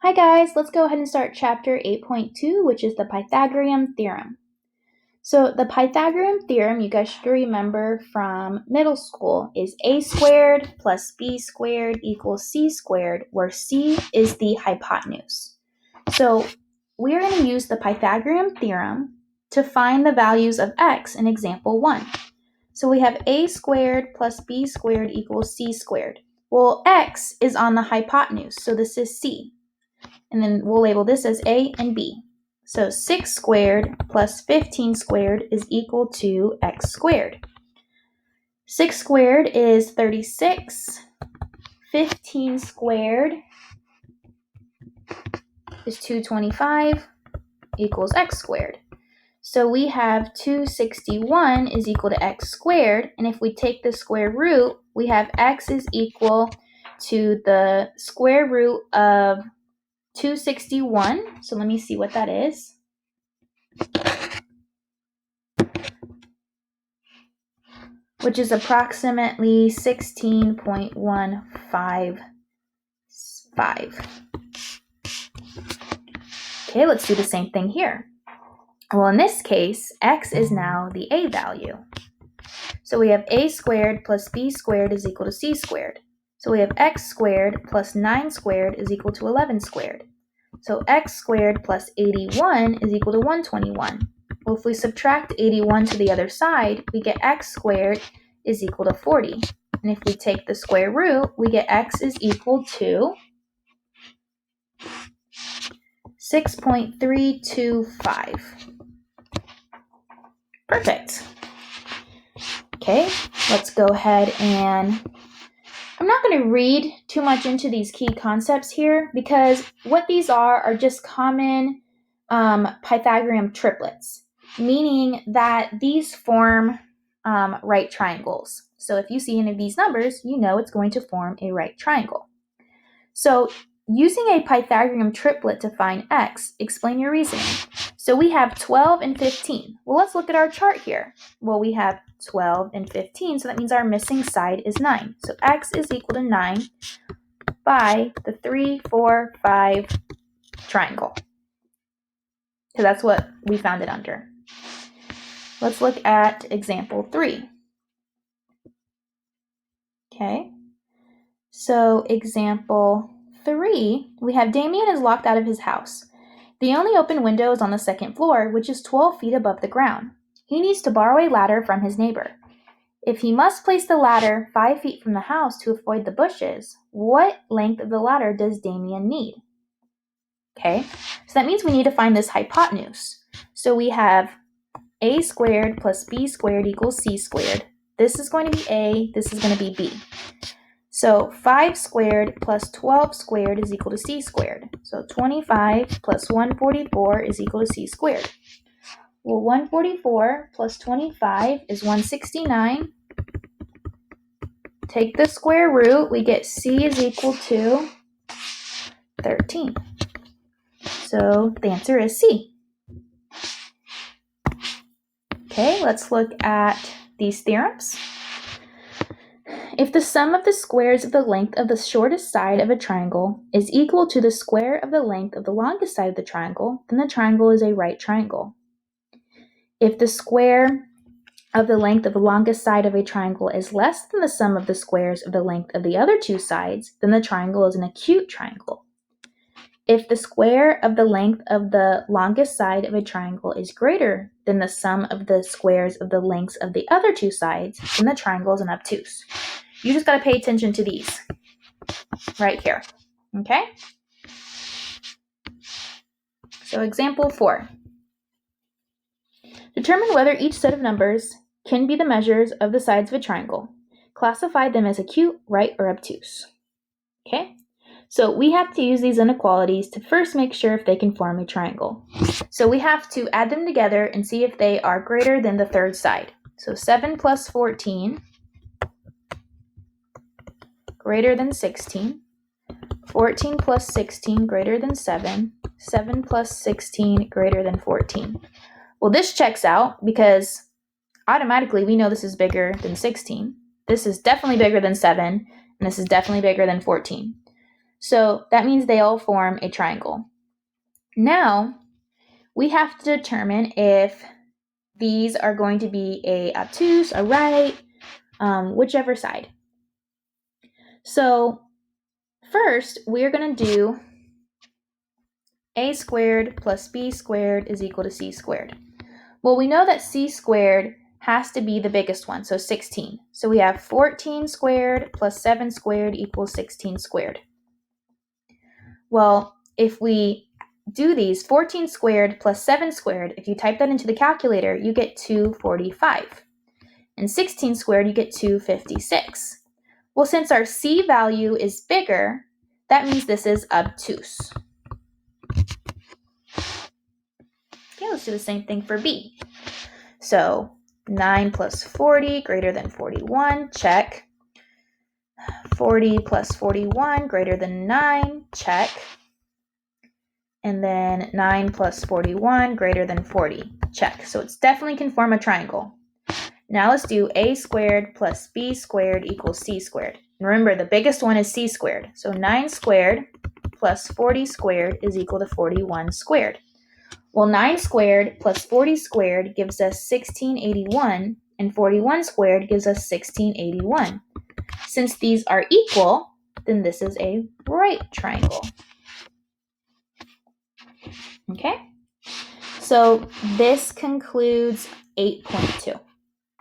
Hi guys, let's go ahead and start chapter 8.2, which is the Pythagorean Theorem. So the Pythagorean Theorem, you guys should remember from middle school, is a squared plus b squared equals c squared, where c is the hypotenuse. So we're going to use the Pythagorean Theorem to find the values of x in example 1. So we have a squared plus b squared equals c squared. Well, x is on the hypotenuse, so this is c. And then we'll label this as A and B. So 6 squared plus 15 squared is equal to x squared. 6 squared is 36. 15 squared is 225 equals x squared. So we have 261 is equal to x squared. And if we take the square root, we have x is equal to the square root of 261, so let me see what that is. Which is approximately 16.155. Okay, let's do the same thing here. Well, in this case, x is now the a value. So we have a squared plus b squared is equal to c squared. So we have x squared plus 9 squared is equal to 11 squared. So x squared plus 81 is equal to 121. Well, if we subtract 81 to the other side, we get x squared is equal to 40. And if we take the square root, we get x is equal to 6.325. Perfect. Okay, let's go ahead and I'm not going to read too much into these key concepts here because what these are just common Pythagorean triplets, meaning that these form right triangles. So if you see any of these numbers, you know it's going to form a right triangle. So using a Pythagorean triplet to find x, explain your reasoning. So we have 12 and 15. Well, let's look at our chart here. Well, we have 12 and 15, so that means our missing side is 9. So x is equal to 9 by the 3, 4, 5 triangle. Because that's what we found it under. Let's look at example 3. Okay, so example 3, we have Damien is locked out of his house. The only open window is on the second floor, which is 12 feet above the ground. He needs to borrow a ladder from his neighbor. If he must place the ladder 5 feet from the house to avoid the bushes, what length of the ladder does Damien need? Okay, so that means we need to find this hypotenuse. So we have a squared plus b squared equals c squared. This is going to be a, this is going to be b. So 5 squared plus 12 squared is equal to c squared. So 25 plus 144 is equal to c squared. Well, 144 plus 25 is 169. Take the square root, we get c is equal to 13. So the answer is C. Okay, let's look at these theorems. If the sum of the squares of the length of the shortest side of a triangle is equal to the square of the length of the longest side of the triangle, then the triangle is a right triangle. If the square of the length of the longest side of a triangle is less than the sum of the squares of the length of the other two sides, then the triangle is an acute triangle. If the square of the length of the longest side of a triangle is greater than the sum of the squares of the lengths of the other two sides, then the triangle is an obtuse. You just got to pay attention to these right here, okay? So example 4. Determine whether each set of numbers can be the measures of the sides of a triangle. Classify them as acute, right, or obtuse. Okay? So we have to use these inequalities to first make sure if they can form a triangle. So we have to add them together and see if they are greater than the third side. So 7 plus 14 greater than 16. 14 plus 16 greater than 7. 7 plus 16 greater than 14. Well, this checks out because automatically we know this is bigger than 16. This is definitely bigger than 7, and this is definitely bigger than 14. So that means they all form a triangle. Now, we have to determine if these are going to be a obtuse, a right, whichever side. So first, we're going to do a squared plus b squared is equal to c squared. Well, we know that c squared has to be the biggest one, so 16. So we have 14 squared plus 7 squared equals 16 squared. Well, if we do these, 14 squared plus 7 squared, if you type that into the calculator, you get 245. And 16 squared, you get 256. Well, since our c value is bigger, that means this is obtuse. Okay, let's do the same thing for b. So 9 plus 40 greater than 41, check. 40 plus 41 greater than 9, check. And then 9 plus 41 greater than 40, check. So it's definitely can form a triangle. Now let's do a squared plus b squared equals c squared. And remember, the biggest one is c squared. So 9 squared plus 40 squared is equal to 41 squared. Well, 9 squared plus 40 squared gives us 1681, and 41 squared gives us 1681. Since these are equal, then this is a right triangle. Okay? So this concludes 8.2.